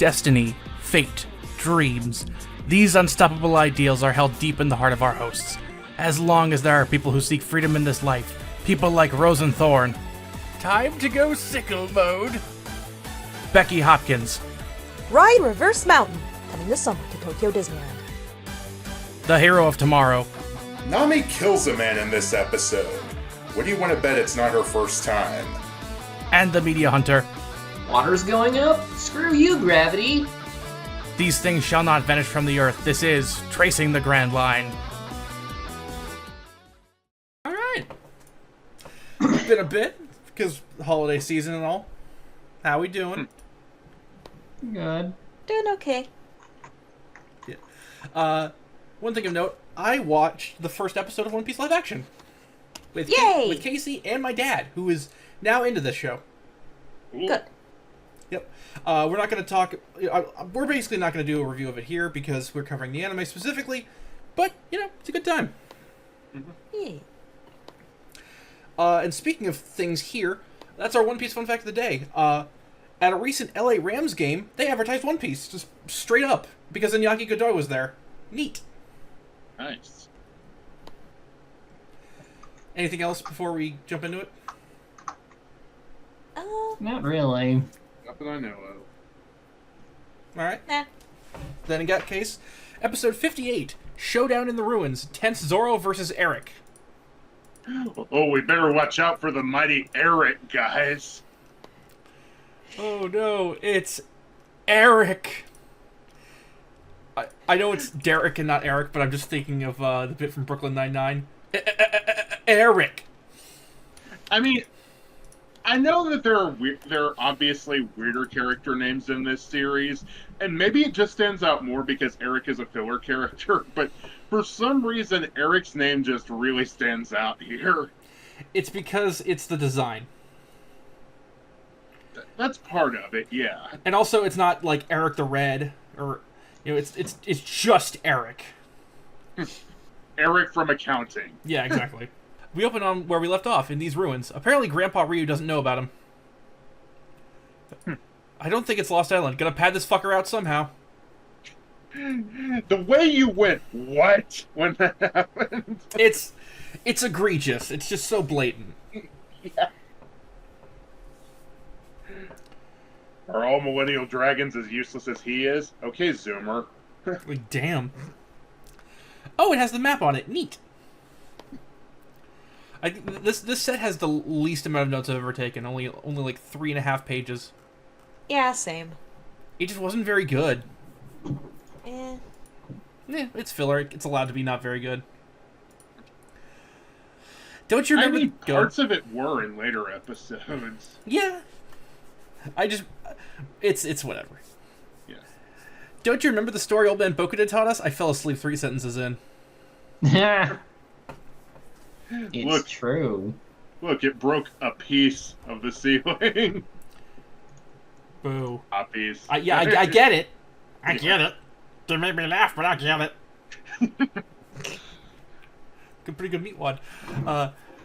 destiny, fate, dreams. These unstoppable ideals are held deep in the heart of our hosts. As long as there are people who seek freedom in this life, people like Rose and Thorn. Time to go sickle mode. Becky Hopkins. Ride Reverse Mountain, coming this summer to Tokyo Disneyland. The Hero of Tomorrow. Nami kills a man in this episode. What do you want to bet it's not her first time? And the Media Hunter. Water's going up? Screw you, gravity. These things shall not vanish from the earth. This is Tracing the Grand Line. Alright. It's been a bit, because holiday season and all. How we doing? Good. Doing okay. Yeah. One thing of note, I watched the first episode of One Piece live action. With Yay! with Casey and my dad, who is now into this show. Good. Yep. We're not going to talk... we're basically not going to do a review of it here because we're covering the anime specifically. But, it's a good time. Yay. And speaking of things here, that's our One Piece fun fact of the day. At a recent LA Rams game, they advertised One Piece, just straight up, because Iñaki Godoy was there. Neat. Nice. Anything else before we jump into it? Not really. Not that I know of. Alright. Nah. Then in that case, episode 58, Showdown in the Ruins, Tense Zoro versus Eric. Oh, we better watch out for the mighty Eric, guys. Oh no, it's Eric. I know it's Derek and not Eric, but I'm just thinking of the bit from Brooklyn Nine-Nine. Eric. I mean, I know that there are obviously weirder character names in this series, and maybe it just stands out more because Eric is a filler character, but for some reason, Eric's name just really stands out here. It's because it's the design. That's part of it, yeah. And also, it's not like Eric the Red, or, it's just Eric. Eric from accounting. Yeah, exactly. We open on where we left off, in these ruins. Apparently, Grandpa Ryu doesn't know about him. I don't think it's Lost Island. Gonna pad this fucker out somehow. The way you went, what? When that happened? It's egregious. It's just so blatant. Yeah. Are all millennial dragons as useless as he is? Okay, Zoomer. Like, damn. Oh, it has the map on it. Neat. This set has the least amount of notes I've ever taken. Only like 3.5 pages. Yeah, same. It just wasn't very good. Eh. Yeah, it's filler. It's allowed to be not very good. Don't you remember? I mean, parts of it were in later episodes. Yeah. It's whatever. Yeah. Don't you remember the story old man Bokuda taught us? I fell asleep 3 sentences in. It's true. Look, it broke a piece of the ceiling. Boo. A piece. I get it. I get it. They made me laugh, but I get it. Pretty good meat wad.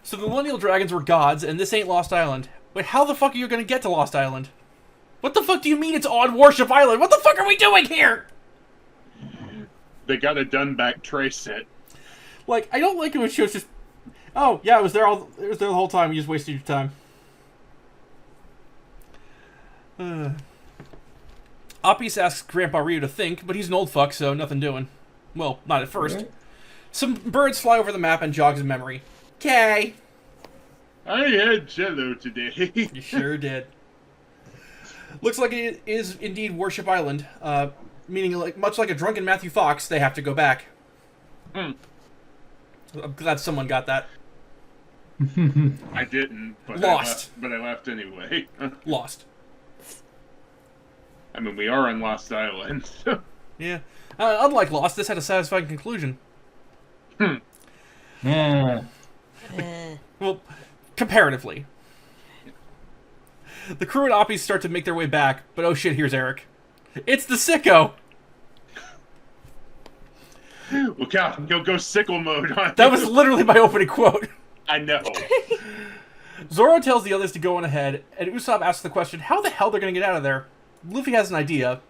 So the Millennial Dragons were gods, and this ain't Lost Island. Wait, how the fuck are you gonna get to Lost Island? What the fuck do you mean it's on Warship Island? What the fuck are we doing here? They got a done back trace it. Like, I don't like it when shows just... Oh, yeah, it was there the whole time. You just wasted your time. Apis asks Grandpa Ryu to think, but he's an old fuck, so nothing doing. Well, not at first. Right. Some birds fly over the map and jogs his memory. Okay. I had jello today. You sure did. Looks like it is indeed Warship Island. Meaning, like much like a drunken Matthew Fox, they have to go back. I'm glad someone got that. I didn't. But Lost. I left anyway. Lost. I mean, we are on Lost Island. So. Yeah. Unlike Lost, this had a satisfying conclusion. Yeah. Eh. Well, comparatively. The crew and Apis start to make their way back, but oh shit, here's Eric. It's the sicko! Look out, he'll go sickle mode on That you. was literally my opening quote. I know. Zoro tells the others to go on ahead, and Usopp asks the question, how the hell they're gonna get out of there? Luffy has an idea.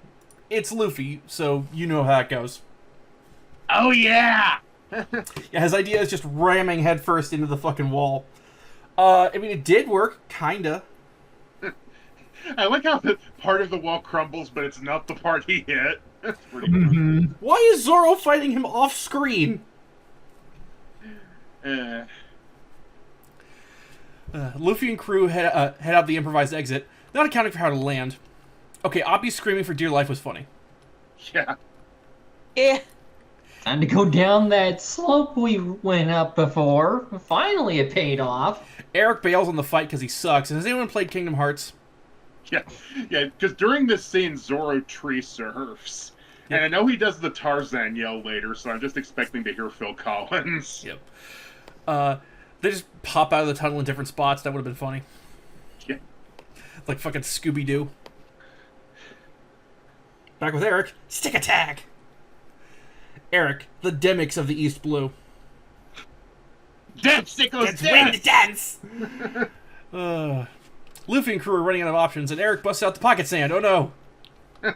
it's Luffy, so you know how that goes. Oh yeah! Yeah, his idea is just ramming headfirst into the fucking wall. I mean, it did work, kinda. I like how the part of the wall crumbles, but it's not the part he hit. That's pretty cool. Why is Zoro fighting him off screen? Luffy and crew head out the improvised exit, not accounting for how to land. Okay, Oppie screaming for dear life was funny. Yeah. Yeah. Time to go down that slope we went up before. Finally, it paid off. Eric bails on the fight because he sucks. And has anyone played Kingdom Hearts? Yeah, because during this scene, Zoro tree surfs. Yep. And I know he does the Tarzan yell later, so I'm just expecting to hear Phil Collins. Yep. They just pop out of the tunnel in different spots. That would have been funny. Yeah. Like fucking Scooby-Doo. Back with Eric. Stick attack! Eric, the Demix of the East Blue. Dance! Win the dance! Luffy and crew are running out of options, and Eric busts out the pocket sand. Oh no!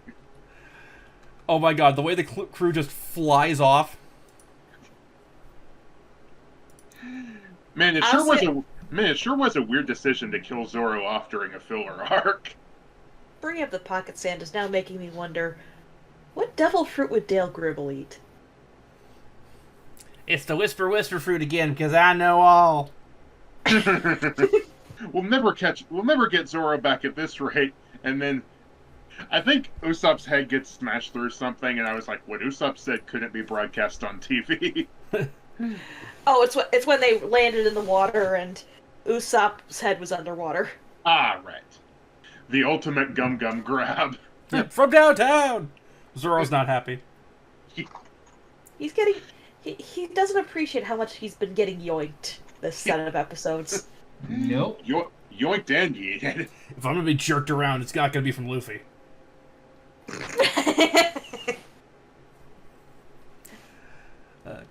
Oh my god, the way the crew just flies off. Man, it sure was a weird decision to kill Zoro off during a filler arc. Bringing up the pocket sand is now making me wonder, what devil fruit would Dale Gribble eat? It's the whisper fruit again, because I know all. We'll never get Zoro back at this rate. And then I think Usopp's head gets smashed through something, and I was like, what Usopp said couldn't be broadcast on TV. Oh, it's when they landed in the water and Usopp's head was underwater. Ah, right. The ultimate gum grab. From downtown! Zoro's not happy. He's getting... He doesn't appreciate how much he's been getting yoinked this set of episodes. Nope. Yoinked and yeeted. If I'm gonna be jerked around, it's not gonna be from Luffy.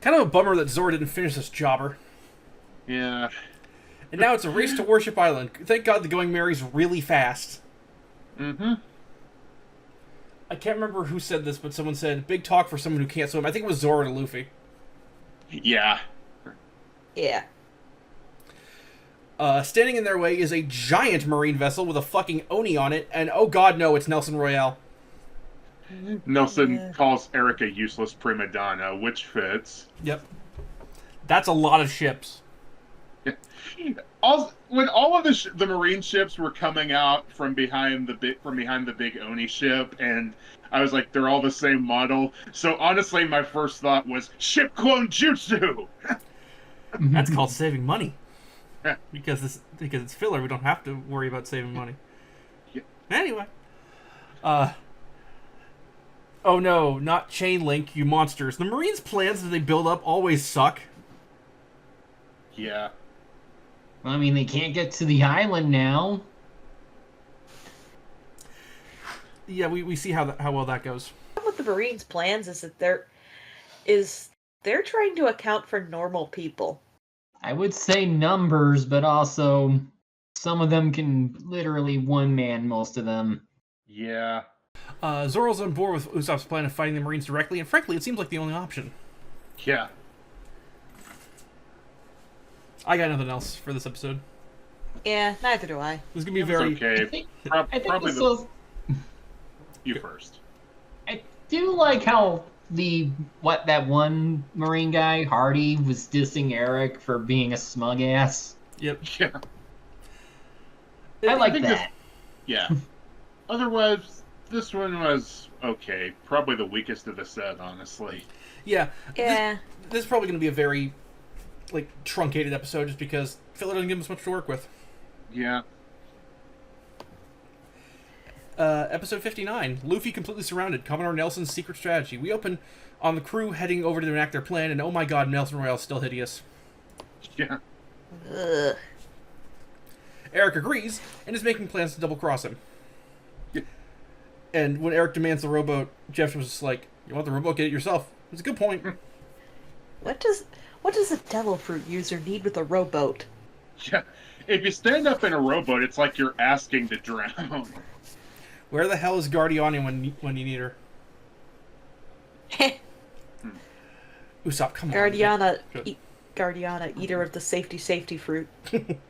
Kind of a bummer that Zoro didn't finish this jobber. Yeah. And now it's a race to Worship Island. Thank God the Going Merry's really fast. Mm-hmm. I can't remember who said this, but someone said, big talk for someone who can't swim. I think it was Zoro to Luffy. Yeah. Yeah. Standing in their way is a giant marine vessel with a fucking Oni on it, and oh god no, it's Nelson Royale. Nelson calls Eric a useless prima donna, which fits. Yep. That's a lot of ships. When all of the marine ships were coming out from behind the big Oni ship, and I was like, they're all the same model. So honestly, my first thought was ship clone jutsu. That's called saving money. Because it's filler, we don't have to worry about saving money. Yeah. Anyway. Oh no, not chain link, you monsters. The Marines' plans that they build up always suck. Yeah. I mean, they can't get to the island now. Yeah, we see how well that goes. With the Marines' plans is that they're trying to account for normal people. I would say numbers, but also some of them can literally one-man most of them. Yeah. Zoro's on board with Usopp's plan of fighting the Marines directly, and frankly, it seems like the only option. Yeah. I got nothing else for this episode. Yeah, neither do I. This is gonna be It's very... okay. I think Probably this was- you first. I do like how that one Marine guy, Hardy, was dissing Eric for being a smug ass. Yep. Yeah. I like think that. Yeah. Otherwise, this one was okay. Probably the weakest of the set, honestly. Yeah. Yeah. This is probably going to be a very, truncated episode just because filler doesn't give us much to work with. Yeah. Episode 59. Luffy completely surrounded. Commodore Nelson's secret strategy. We open on the crew heading over to enact their plan, and oh my god, Nelson Royale's still hideous. Yeah. Ugh. Eric agrees, and is making plans to double-cross him. Yeah. And when Eric demands the rowboat, Jeff was just like, you want the rowboat, get it yourself. It's a good point. What does a devil fruit user need with a rowboat? Yeah. If you stand up in a rowboat, it's like you're asking to drown. Where the hell is Guardiani when you need her? Usopp, come on. Guardiana, Good. Guardiana, eater of the safety fruit.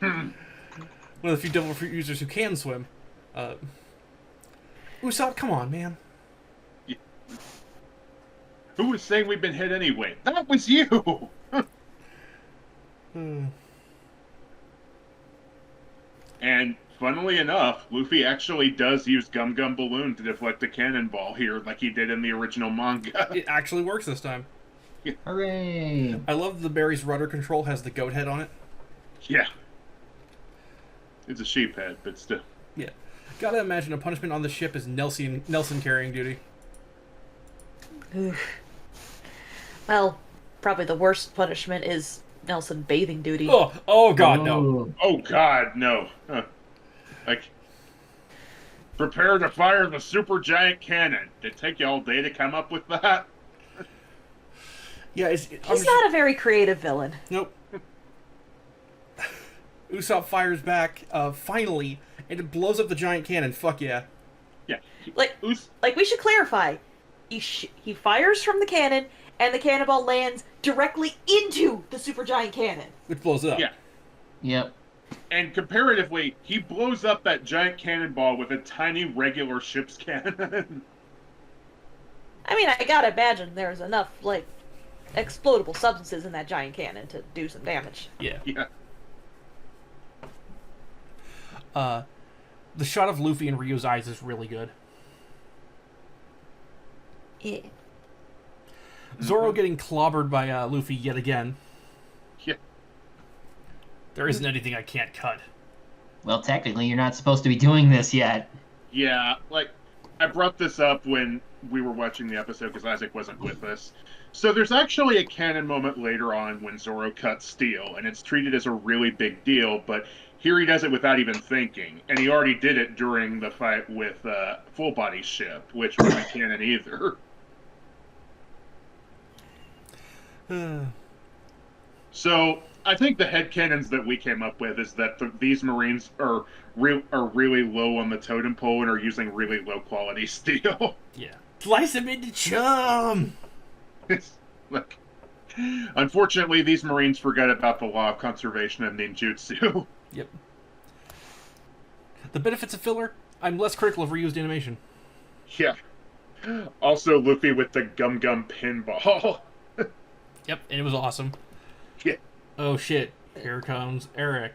One of the few devil fruit users who can swim. Usopp, come on, man. Who was saying we've been hit anyway? That was you! And funnily enough, Luffy actually does use Gum Gum Balloon to deflect a cannonball here, like he did in the original manga. It actually works this time. Hooray! I love the Barry's rudder control has the goat head on it. Yeah. It's a sheep head, but still. Yeah. Gotta imagine a punishment on the ship is Nelson carrying duty. Well, probably the worst punishment is Nelson bathing duty. Oh god, no. Oh god, no. Like, prepare to fire the super giant cannon. Did it take you all day to come up with that? Yeah, He's not a very creative villain. Nope. Usopp fires back, finally, and it blows up the giant cannon. Fuck yeah. Yeah. Like we should clarify. He fires from the cannon, and the cannonball lands directly into the supergiant cannon. Which blows up. Yeah. Yep. And comparatively, he blows up that giant cannonball with a tiny regular ship's cannon. I mean, I gotta imagine there's enough, like, explodable substances in that giant cannon to do some damage. Yeah. Yeah. The shot of Luffy and Ryu's eyes is really good. Yeah. Zoro getting clobbered by Luffy yet again. Yeah. There isn't anything I can't cut. Well, technically, you're not supposed to be doing this yet. Yeah, like, I brought this up when we were watching the episode because Isaac wasn't with us. So there's actually a canon moment later on when Zoro cuts steel, and it's treated as a really big deal, but here he does it without even thinking. And he already did it during the fight with Full Body Ship, which wasn't canon either. So I think the headcanons that we came up with is that these Marines are really low on the totem pole and are using really low quality steel. Yeah. Slice him into chum! Like, unfortunately, these Marines forget about the law of conservation and ninjutsu. Yep. The benefits of filler, I'm less critical of reused animation. Yeah. Also, Luffy with the Gum Gum pinball. Yep, and it was awesome. Yeah. Oh shit, here comes Eric.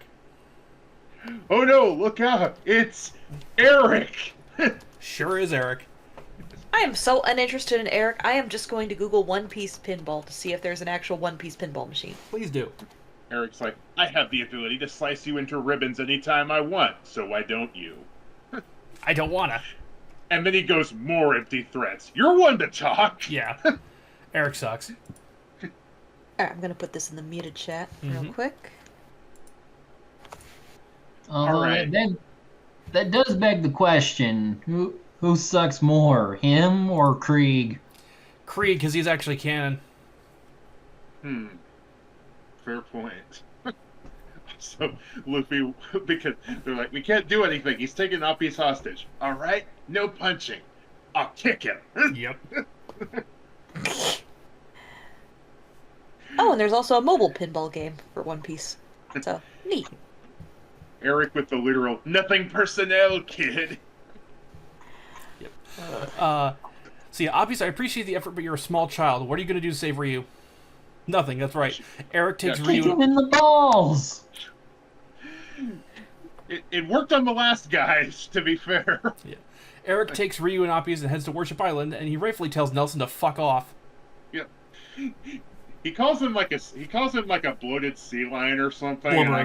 Oh no, look out! It's Eric! Sure is Eric. I am so uninterested in Eric, I am just going to Google One Piece pinball to see if there's an actual One Piece pinball machine. Please do. Eric's like, I have the ability to slice you into ribbons anytime I want, so why don't you? I don't wanna. And then he goes, more empty threats. You're one to talk! Yeah. Eric sucks. Alright, I'm gonna put this in the muted chat real quick. All right. Then that does beg the question: who sucks more, him or Krieg? Krieg, because he's actually canon. Fair point. So, Luffy, because they're like, we can't do anything. He's taking Oppi's hostage. All right? No punching. I'll kick him. Yep. Oh, and there's also a mobile pinball game for One Piece. So, neat. Eric with the literal, nothing personnel, kid. So yeah, obviously I appreciate the effort, but you're a small child. What are you going to do to save Ryu? Nothing, that's right. Eric takes Yeah, Kick Ryu... him in the balls! It worked on the last guys, to be fair. Yeah. Eric takes Ryu and Appius and heads to Worship Island, and he rightfully tells Nelson to fuck off. Yeah. He calls him like a bloated sea lion or something, and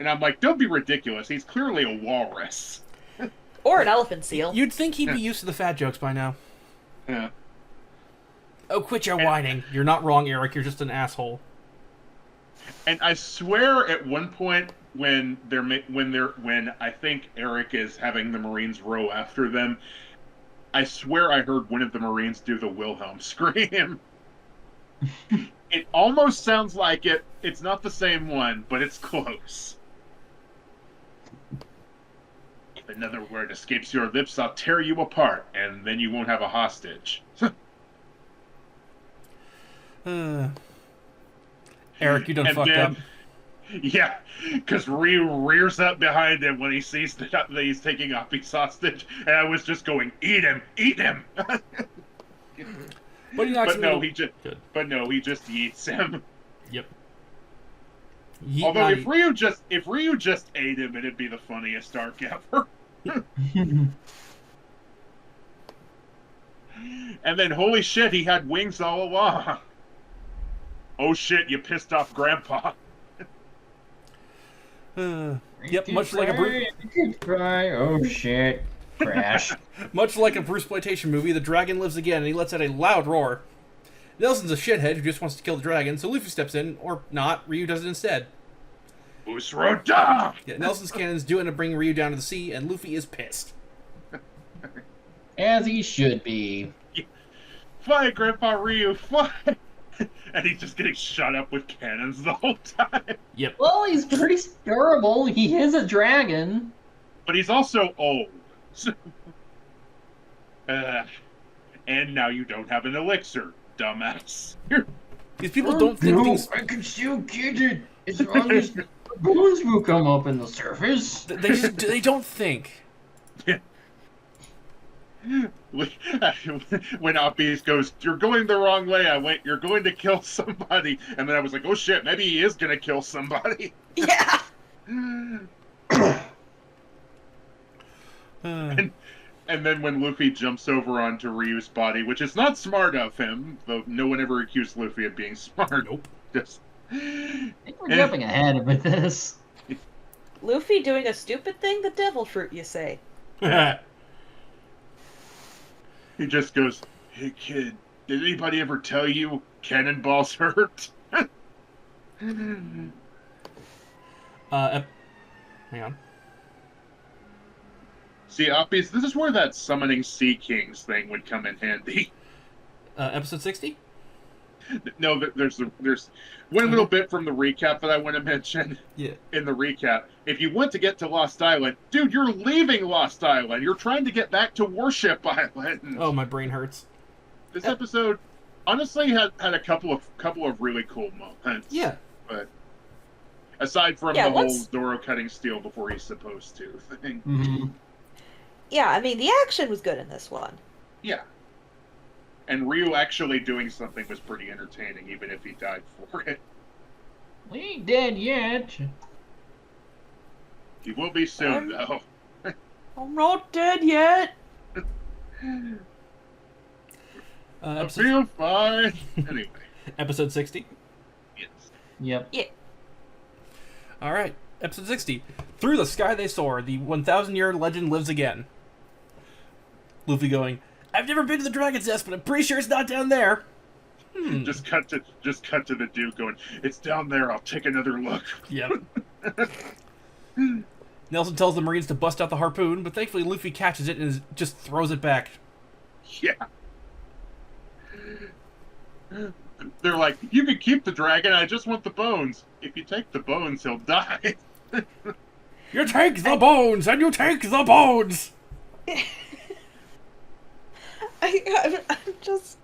I'm like, don't be ridiculous. He's clearly a walrus. Or an elephant seal. You'd think he'd be used to the fat jokes by now. Yeah. Oh, quit your whining. You're not wrong, Eric. You're just an asshole. And I swear, at one point when I think Eric is having the Marines row after them, I swear I heard one of the Marines do the Wilhelm scream. It almost sounds like it. It's not the same one, but it's close. If another word escapes your lips, I'll tear you apart, and then you won't have a hostage. Eric, you done And fucked then- up. Yeah, because Ryu rears up behind him when he sees that he's taking Oppie's hostage, and I was just going, "Eat him, eat him!" But he knocks But him no, in the- he just, Good. but no, he just eats him. Yep. Although if Ryu just ate him, it'd be the funniest arc ever. And then, holy shit, he had wings all along. Oh shit, you pissed off Grandpa. Yep, much like a Oh shit! Crash. much like a Bruceploitation movie, the dragon lives again, and he lets out a loud roar. Nelson's a shithead who just wants to kill the dragon, so Luffy steps in, or not. Ryu does it instead. Usroda! Yeah, Nelson's cannons do end up bringing Ryu down to the sea, and Luffy is pissed. As he should be. Fly, Grandpa Ryu, fly! And he's just getting shot up with cannons the whole time. Yep. Well, he's pretty durable. He is a dragon. But he's also old. And now you don't have an elixir, dumbass. These people don't think things... I can still get it as long as the bones will come up in the surface. They don't think. When Oppies goes, "You're going the wrong way," I went, "You're going to kill somebody," and then I was like, "Oh shit, maybe he is gonna kill somebody." Yeah. And then when Luffy jumps over onto Ryu's body, which is not smart of him, though no one ever accused Luffy of being smart. Nope. Just I think we're jumping ahead with this. Luffy doing a stupid thing, the devil fruit, you say? he just goes, "Hey kid, did anybody ever tell you cannonballs hurt?" Hang on. See, Oppies, this is where that summoning Sea Kings thing would come in handy. Episode 60? No, there's one little bit from the recap that I want to mention. Yeah. In the recap, if you want to get to Lost Island, dude, you're leaving Lost Island. You're trying to get back to Warship Island. Oh, my brain hurts. This episode, honestly, had a couple of really cool moments. Yeah. But aside from the whole Zoro cutting steel before he's supposed to thing. Mm-hmm. Yeah, I mean, the action was good in this one. Yeah. And Ryu actually doing something was pretty entertaining, even if he died for it. We ain't dead yet. He will be soon, though. I'm not dead yet. I feel fine. Anyway. Episode 60? Yes. Yep. Yeah. Alright. Episode 60. Through the sky they soar. The 1,000-year legend lives again. Luffy going, "I've never been to the Dragon's Nest, but I'm pretty sure it's not down there." Just cut to the dude going, "It's down there, I'll take another look." Yep. Nelson tells the Marines to bust out the harpoon, but thankfully Luffy catches it and just throws it back. Yeah. They're like, "You can keep the dragon, I just want the bones. If you take the bones, he'll die." You take the bones, and you take the bones! I'm just...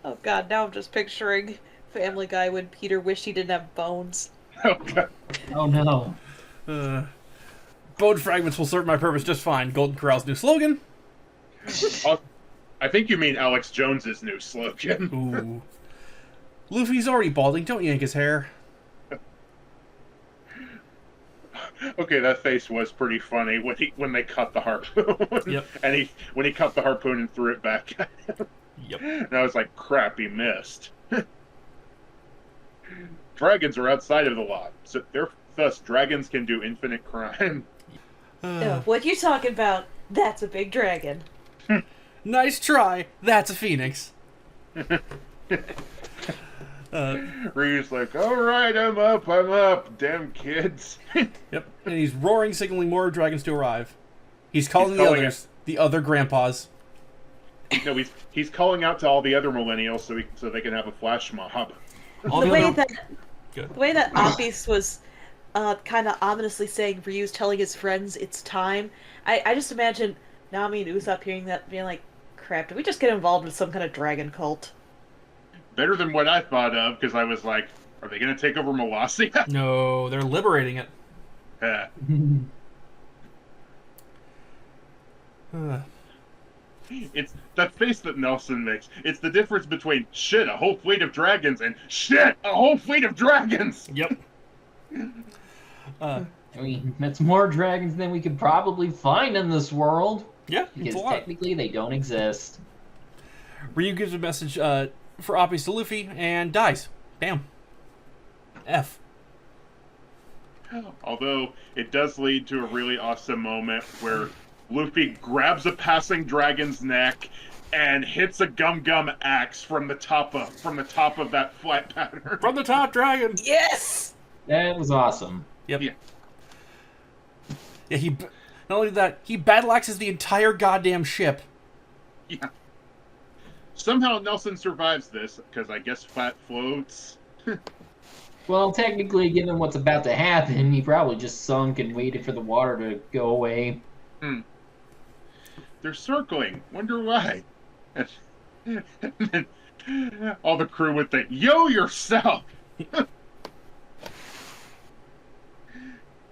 Oh god, now I'm just picturing Family Guy when Peter wished he didn't have bones. Oh, God. Oh no. Bone fragments will serve my purpose just fine. Golden Corral's new slogan. I think you mean Alex Jones's new slogan. Ooh. Luffy's already balding, don't yank his hair. Okay, that face was pretty funny when they cut the harpoon. Yep. And when he cut the harpoon and threw it back at him. Yep. And I was like, crap, he missed. Dragons are outside of the law, so thus dragons can do infinite crime. What you talking about? That's a big dragon. Nice try. That's a phoenix. Ryu's like, "Alright, I'm up, damn kids." Yep. And he's roaring, signaling more dragons to arrive. He's calling He's the calling others, the other grandpas. No, he's calling out to all the other millennials so they can have a flash mob. All The the way other... that Apis was kind of ominously saying Ryu's telling his friends it's time, I just imagine Nami and Usopp hearing that being like, crap, did we just get involved with some kind of dragon cult? Better than what I thought of, because I was like, are they going to take over Molossia? No, they're liberating it. It's that face that Nelson makes. It's the difference between shit, a whole fleet of dragons, and shit, a whole fleet of dragons. Yep. I mean, that's more dragons than we could probably find in this world. Yeah, it's Because a lot. technically they don't exist. Ryu gives a message for Appice to Luffy and dies. Damn. F. Although it does lead to a really awesome moment where Luffy grabs a passing dragon's neck and hits a gum axe from the top of that flight pattern. From the top, dragon! Yes! That was awesome. Yep. Yeah. Yeah, not only that, he battle axes the entire goddamn ship. Yeah. Somehow Nelson survives this, because I guess fat floats. Well, technically, given what's about to happen, he probably just sunk and waited for the water to go away. They're circling. Wonder why. And then all the crew would think, yo yourself!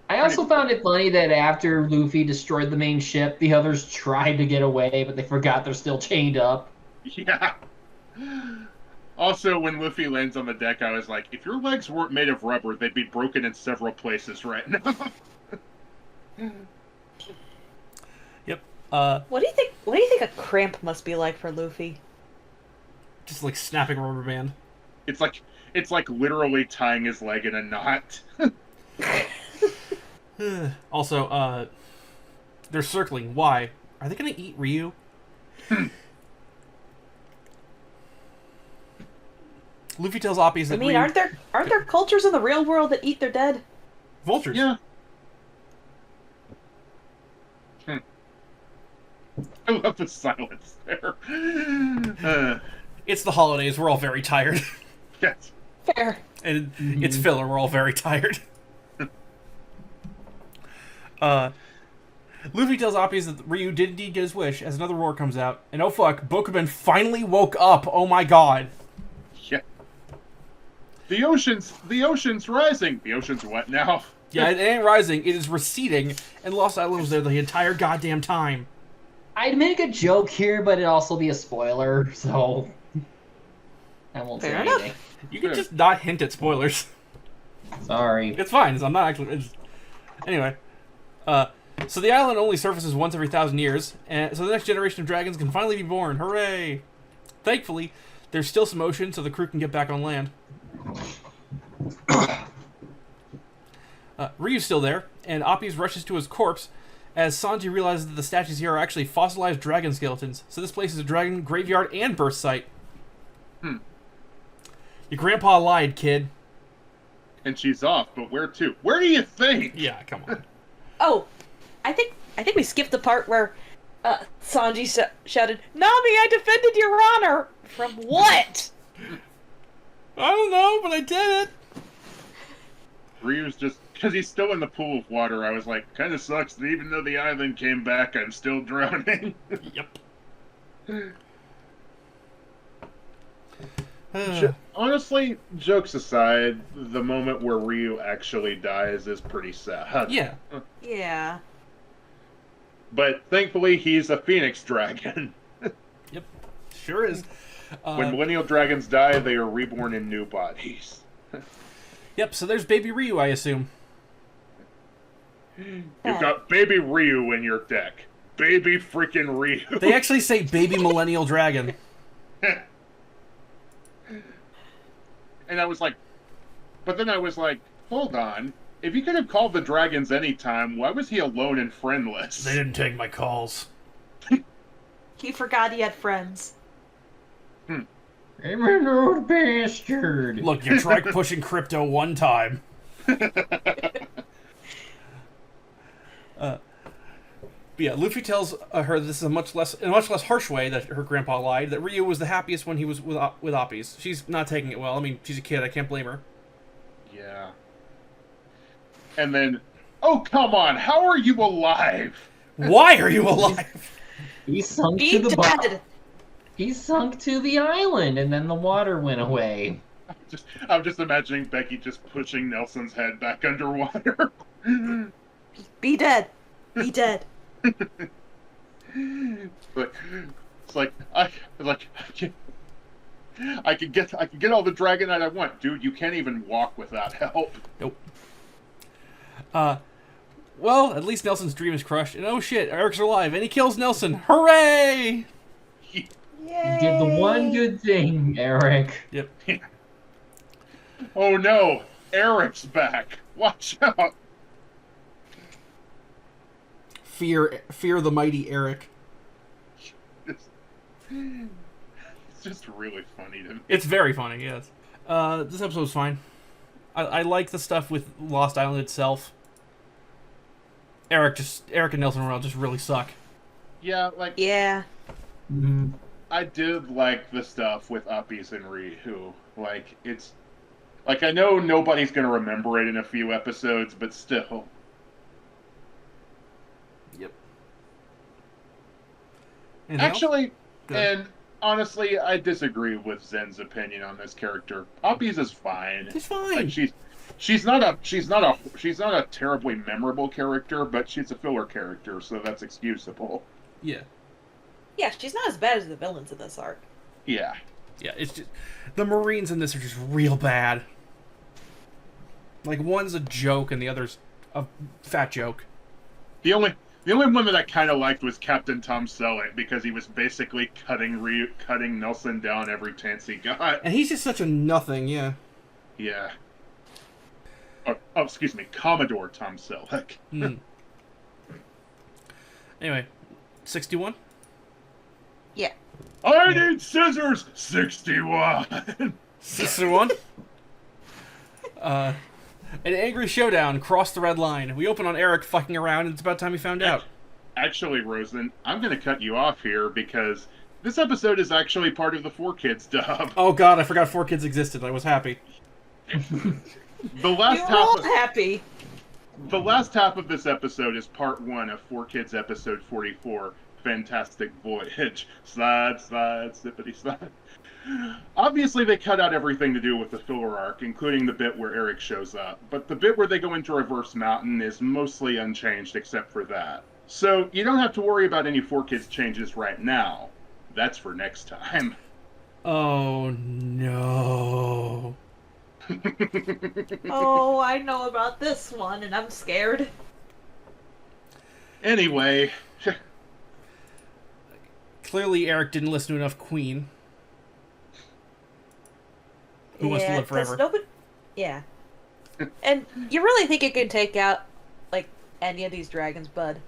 I also found it funny that after Luffy destroyed the main ship, the others tried to get away, but they forgot they're still chained up. Yeah. Also, when Luffy lands on the deck, I was like, if your legs weren't made of rubber, they'd be broken in several places right now. Yep. What do you think? What do you think a cramp must be like for Luffy? Just like snapping a rubber band. It's like literally tying his leg in a knot. Also, they're circling. Why? Are they gonna eat Ryu? Luffy tells Appice that I mean, Ryu... aren't there cultures in the real world that eat their dead? Vultures. Yeah. I love the silence there. It's the holidays. We're all very tired. Yes. Fair. And it's filler. We're all very tired. Luffy tells Appice that Ryu did indeed get his wish as another roar comes out. And oh fuck, Bokuben finally woke up. Oh my god. Yeah. The ocean's rising. The ocean's what now? Yeah, it ain't rising. It is receding. And Lost Island was there the entire goddamn time. I'd make a joke here, but it'd also be a spoiler, so I won't say Fair enough. anything. You can just not hint at spoilers. Sorry. It's fine. I'm not actually... Anyway. So the island only surfaces once every 1,000 years, and so the next generation of dragons can finally be born. Hooray! Thankfully, there's still some ocean, so the crew can get back on land. Ryu's still there, and Appice rushes to his corpse as Sanji realizes that the statues here are actually fossilized dragon skeletons. So this place is a dragon graveyard and birth site. Your grandpa lied, kid. And she's off, but where to? Where do you think? Yeah, come on. Oh, I think we skipped the part where Sanji shouted, "Nami, I defended your honor!" From what? I don't know, but I did it. Ryu's just, because he's still in the pool of water, I was like, kind of sucks that even though the island came back, I'm still drowning. Yep. Honestly, jokes aside, the moment where Ryu actually dies is pretty sad. Yeah. Yeah. But thankfully, he's a phoenix dragon. Yep. Sure is. When millennial dragons die, they are reborn in new bodies. Yep, so there's baby Ryu, I assume. You've got baby Ryu in your deck. Baby freaking Ryu. They actually say baby millennial dragon. And I was like, but then I was like, hold on. If he could have called the dragons anytime, why was he alone and friendless? They didn't take my calls. He forgot he had friends. I'm an old bastard. Look, you tried pushing crypto one time. But yeah, Luffy tells her this is in a much less harsh way that her grandpa lied, that Ryu was the happiest when he was with Appice. She's not taking it well. I mean, she's a kid. I can't blame her. Yeah. And then, oh, come on. How are you alive? Why are you alive? He sunk Be to the bottom. dead. He sunk to the island, and then the water went away. I'm just imagining Becky just pushing Nelson's head back underwater. Be dead. Be dead. But it's like I can get all the Dragonite I want, dude. You can't even walk without help. Nope. Well, at least Nelson's dream is crushed. And oh shit, Eric's alive, and he kills Nelson. Hooray! Yay. You did the one good thing, Eric. Yep. Oh no, Eric's back. Watch out. Fear the mighty Eric. It's just really funny to me. It's very funny, yes. This episode's fine. I like the stuff with Lost Island itself. Eric and Nelson Morel just really suck. Yeah, like Yeah. Mhm. I did like the stuff with Uppies and Ryu. Like it's like I know nobody's gonna remember it in a few episodes, but still. Yep. Anything else? Actually, Good. and honestly, I disagree with Zen's opinion on this character. Uppies is fine. It's fine. Like she's not a terribly memorable character, but she's a filler character, so that's excusable. Yeah. Yeah, she's not as bad as the villains in this arc. Yeah. Yeah, it's just the Marines in this are just real bad. Like one's a joke and the other's a fat joke. The only one that I kind of liked was Captain Tom Selleck because he was basically cutting Nelson down every chance he got. And he's just such a nothing, yeah. Yeah. Oh, excuse me, Commodore Tom Selleck. Hmm. Anyway, 61? Yeah. I need scissors. 61. 61? An angry showdown crossed the red line. We open on Eric fucking around, and it's about time he found out. Actually, Rosen, I'm going to cut you off here because this episode is actually part of the 4Kids dub. Oh god, I forgot 4Kids existed. I was happy. The last You're all half. happy. The last half of this episode is part 1 of 4Kids episode 44, Fantastic Voyage. Slide, slide, sippity slide. Obviously, they cut out everything to do with the filler arc, including the bit where Eric shows up, but the bit where they go into Reverse Mountain is mostly unchanged except for that. So, you don't have to worry about any 4Kids changes right now. That's for next time. Oh no. Oh, I know about this one, and I'm scared. Anyway, Clearly, Eric didn't listen to enough Queen. Who wants to live forever? Yeah. And you really think you can take out, like, any of these dragons, bud?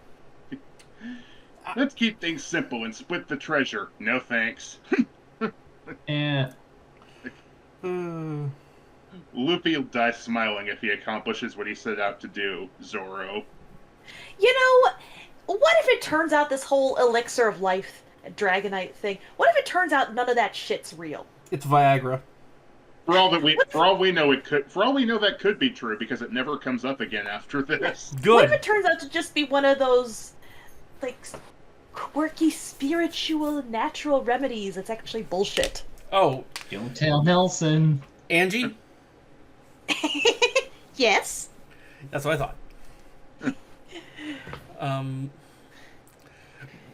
let's keep things simple and split the treasure. No thanks. Eh. Luffy will die smiling if he accomplishes what he set out to do, Zoro. You know, what if it turns out this whole elixir of life Dragonite thing, what if it turns out none of that shit's real? It's Viagra. For all we know, that could be true because it never comes up again after this. Good. What if it turns out to just be one of those, like, quirky spiritual natural remedies that's actually bullshit? Oh, Don't tell Nelson. Angie? Yes. That's what I thought.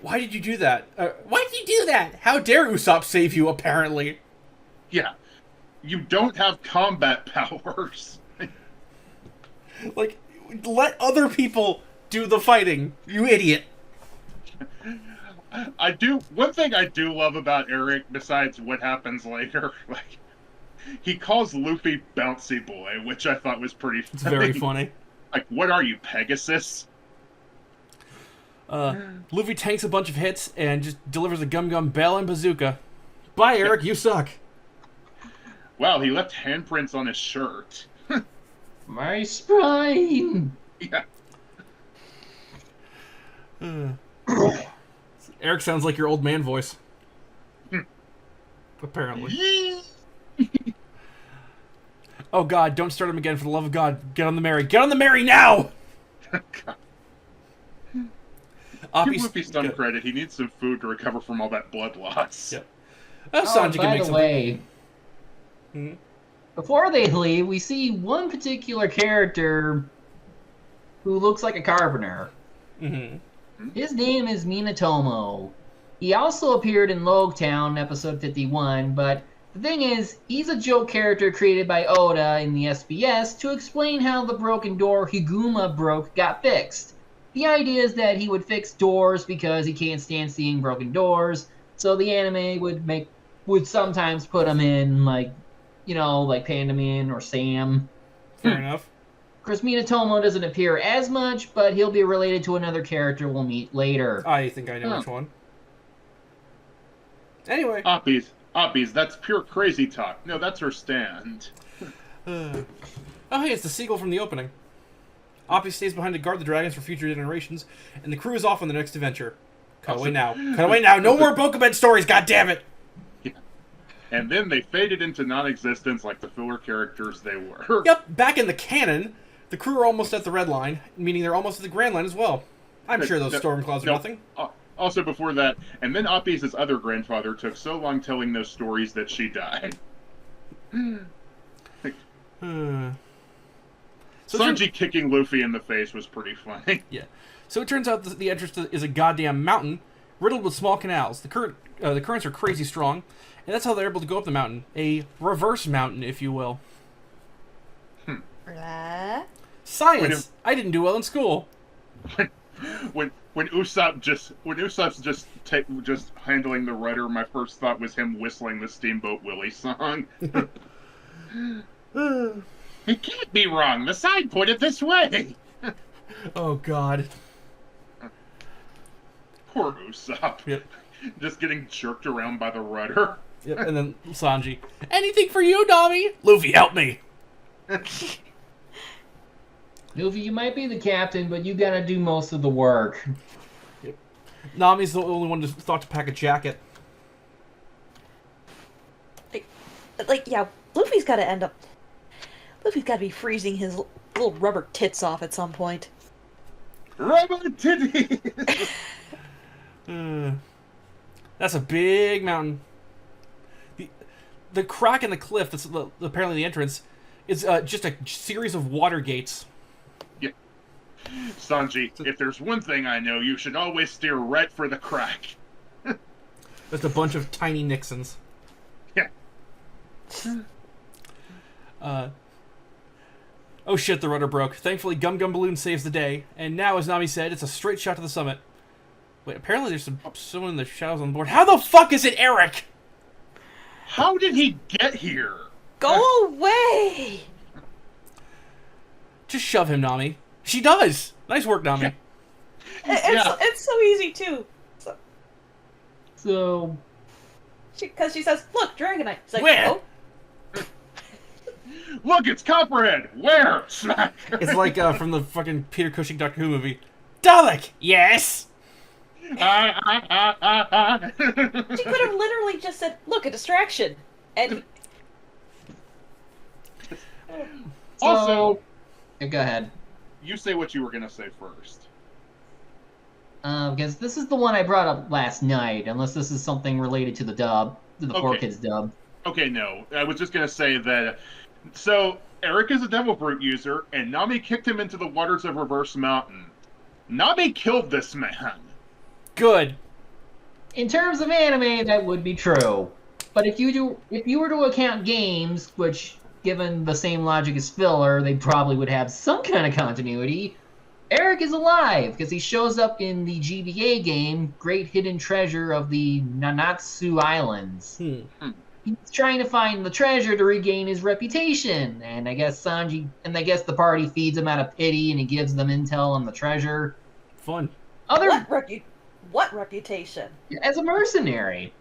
Why did you do that? Why did you do that? How dare Usopp save you, apparently? Yeah. You don't have combat powers. Like, let other people do the fighting, you idiot. One thing I do love about Eric, besides what happens later, like, he calls Luffy Bouncy Boy, which I thought was pretty funny. It's very funny. Like, what are you, Pegasus? Luffy tanks a bunch of hits and just delivers a Gum Gum Bell and Bazooka. Bye, Eric, you suck. Wow, he left handprints on his shirt. My spine. Yeah. Eric sounds like your old man voice. Apparently. Oh god, don't start him again, for the love of God. Get on the Mary. Get on the Mary now! Give Luffy some credit. He needs some food to recover from all that blood loss. Yep. Oh, Sanji can by make the something. way, Hmm? before they leave, we see one particular character who looks like a carpenter. Mm-hmm. His name is Minatomo. He also appeared in Logtown, episode 51, but the thing is, he's a joke character created by Oda in the SBS to explain how the broken door Higuma broke got fixed. The idea is that he would fix doors because he can't stand seeing broken doors, so the anime would sometimes put him in, like Pandaman or Sam. Fair enough. Of course, Minatomo doesn't appear as much, but he'll be related to another character we'll meet later. I think I know which one. Anyway. Oppies, that's pure crazy talk. No, that's her stand. Oh, hey, it's the seagull from the opening. Oppie stays behind to guard the dragons for future generations, and the crew is off on the next adventure. Cut away now. Cut away now. No more Bokuben stories, goddammit! Yeah. And then they faded into non-existence like the filler characters they were. Yep, back in the canon, the crew are almost at the red line, meaning they're almost at the Grand Line as well. I'm sure those storm clouds are nothing. Also before that, and then Oppies' other grandfather took so long telling those stories that she died. Sanji kicking Luffy in the face was pretty funny. Yeah. So it turns out the entrance is a goddamn mountain riddled with small canals. The currents are crazy strong, and that's how they're able to go up the mountain. A reverse mountain, if you will. Science! I didn't do well in school. When Usopp's just handling the rudder, my first thought was him whistling the Steamboat Willie song. It can't be wrong. The sign pointed this way. Oh God. Poor Usopp. Yep. Just getting jerked around by the rudder. Yep. And then Sanji. Anything for you, Nami? Luffy, help me. Luffy, you might be the captain, but you gotta do most of the work. Yep. Nami's the only one who thought to pack a jacket. Luffy's got to be freezing his little rubber tits off at some point. Rubber titties! That's a big mountain. The crack in the cliff that's apparently the entrance is just a series of water gates. Yeah. Sanji, if there's one thing I know, you should always steer right for the crack. Just a bunch of tiny Nixons. Yeah. Oh shit, the rudder broke. Thankfully, Gum Gum Balloon saves the day, and now, as Nami said, it's a straight shot to the summit. Wait, apparently there's someone in the shadows on board. How the fuck is it Eric? How did he get here? Go away! Just shove him, Nami. She does! Nice work, Nami. It's so easy, too. So... Because she says, look, Dragonite. It's like, Where? oh. Look, it's Copperhead! Where? Smack! It's like from the fucking Peter Cushing Doctor Who movie. Dalek! Yes! She could have literally just said, look, a distraction. And Also... Go ahead. You say what you were going to say first. Because this is the one I brought up last night, unless this is something related to the dub, to the 4Kids dub. Okay, no. I was just going to say that... So, Eric is a Devil Fruit user, and Nami kicked him into the waters of Reverse Mountain. Nami killed this man. Good. In terms of anime, that would be true. But if you were to account games, which, given the same logic as filler, they probably would have some kind of continuity, Eric is alive, because he shows up in the GBA game, Great Hidden Treasure of the Nanatsu Islands. He's trying to find the treasure to regain his reputation, and I guess the party feeds him out of pity, and he gives them intel on the treasure. Fun. What reputation? As a mercenary.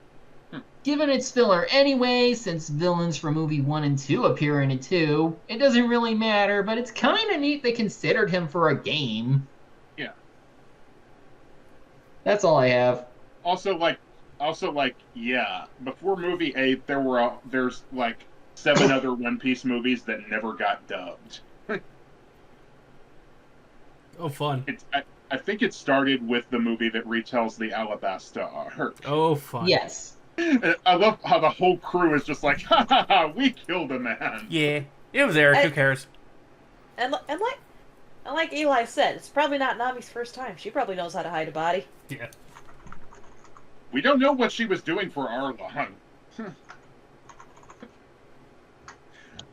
Given its filler anyway, since villains from movie 1 and 2 appear in it too, it doesn't really matter, but it's kind of neat they considered him for a game. Yeah. That's all I have. Also, yeah, before movie 8, there's 7 other One Piece movies that never got dubbed. Oh, fun. I think it started with the movie that retells the Alabasta arc. Oh, fun. Yes. I love how the whole crew is just like, ha ha ha, we killed a man. Yeah, it was Eric. Who cares? And like Eli said, it's probably not Nami's first time. She probably knows how to hide a body. Yeah. We don't know what she was doing for Arlong.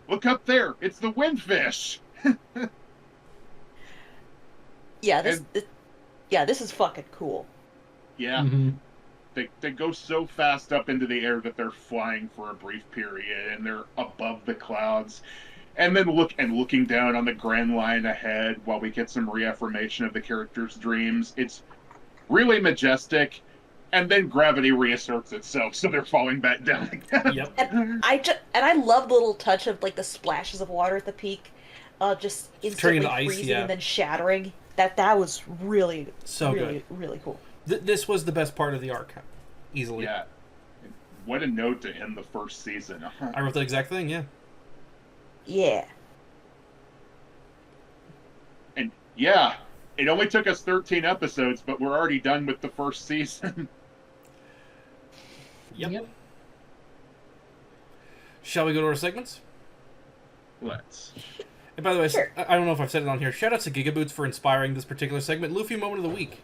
Look up there. It's the windfish. Yeah, this is fucking cool. Yeah. Mm-hmm. They go so fast up into the air that they're flying for a brief period, and they're above the clouds. And then looking down on the grand line ahead while we get some reaffirmation of the characters' dreams. It's really majestic. And then gravity reasserts itself, so they're falling back down again. Yep. And I love the little touch of like the splashes of water at the peak, just instantly into ice, freezing yeah. and then shattering. That was really really cool. This was the best part of the arc, easily. Yeah. What a note to end the first season. I wrote the exact thing. Yeah. Yeah. And yeah, it only took us 13 episodes, but we're already done with the first season. Yep. Shall we go to our segments? Let's. And by the way, Sure. I don't know if I've said it on here. Shout out to Gigaboots for inspiring this particular segment. Luffy moment of the week.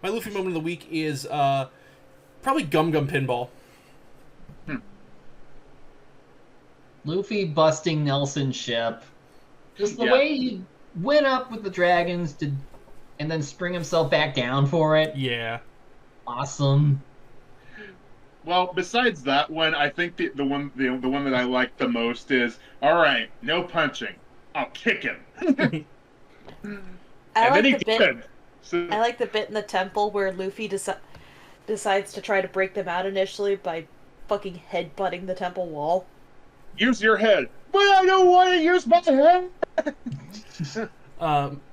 My Luffy moment of the week is probably Gum Gum Pinball. Luffy busting Nelson's ship. Just the Yeah. way he went up with the dragons and then spring himself back down for it. Yeah. Awesome. Well, besides that one, I think the one that I like the most is, all right, no punching. I'll kick him. I And like then he the bit. did. So, I like the bit in the temple where Luffy decides to try to break them out initially by fucking headbutting the temple wall. use your head. But I don't want to use my head.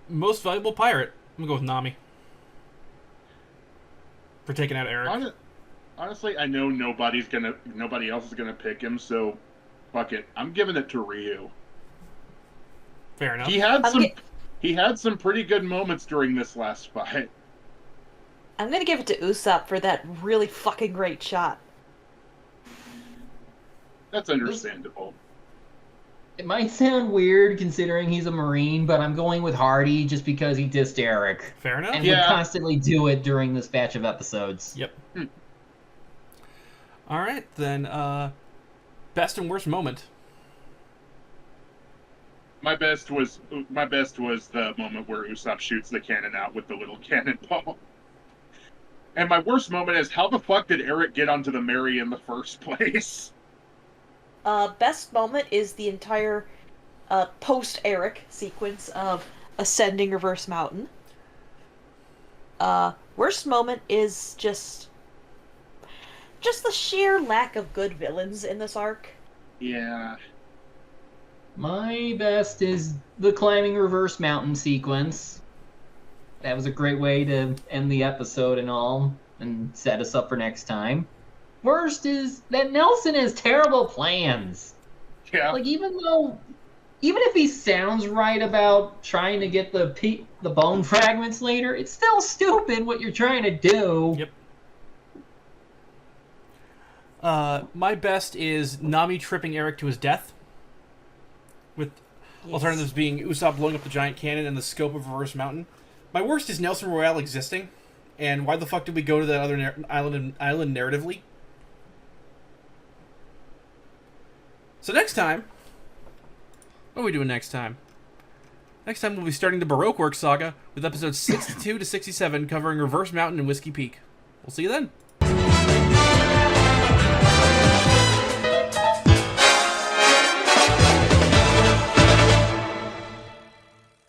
Most valuable pirate. I'm gonna go with Nami. For taking out Eric. Honestly, I know nobody else is gonna pick him, so fuck it. I'm giving it to Ryu. Fair enough. He had some pretty good moments during this last fight. I'm gonna give it to Usopp for that really fucking great shot. That's understandable. It might sound weird considering he's a Marine, but I'm going with Hardy just because he dissed Eric. Fair enough. And would constantly do it during this batch of episodes. Yep. All right, then. Best and worst moment. My best was the moment where Usopp shoots the cannon out with the little cannonball. And my worst moment is, how the fuck did Eric get onto the Mary in the first place? Best moment is the entire post-Eric sequence of ascending Reverse Mountain. Worst moment is just the sheer lack of good villains in this arc. Yeah. My best is the climbing Reverse Mountain sequence. That was a great way to end the episode and all, and set us up for next time. Worst is that Nelson has terrible plans. Yeah. Like, even if he sounds right about trying to get the bone fragments later, it's still stupid what you're trying to do. Yep. My best is Nami tripping Eric to his death. With alternatives being Usopp blowing up the giant cannon and the scope of Reverse Mountain. My worst is Nelson Royale existing. And why the fuck did we go to that other island narratively? So next time, what are we doing next time? Next time we'll be starting the Baroque Works saga with episodes 62 to 67 covering Reverse Mountain and Whiskey Peak. We'll see you then.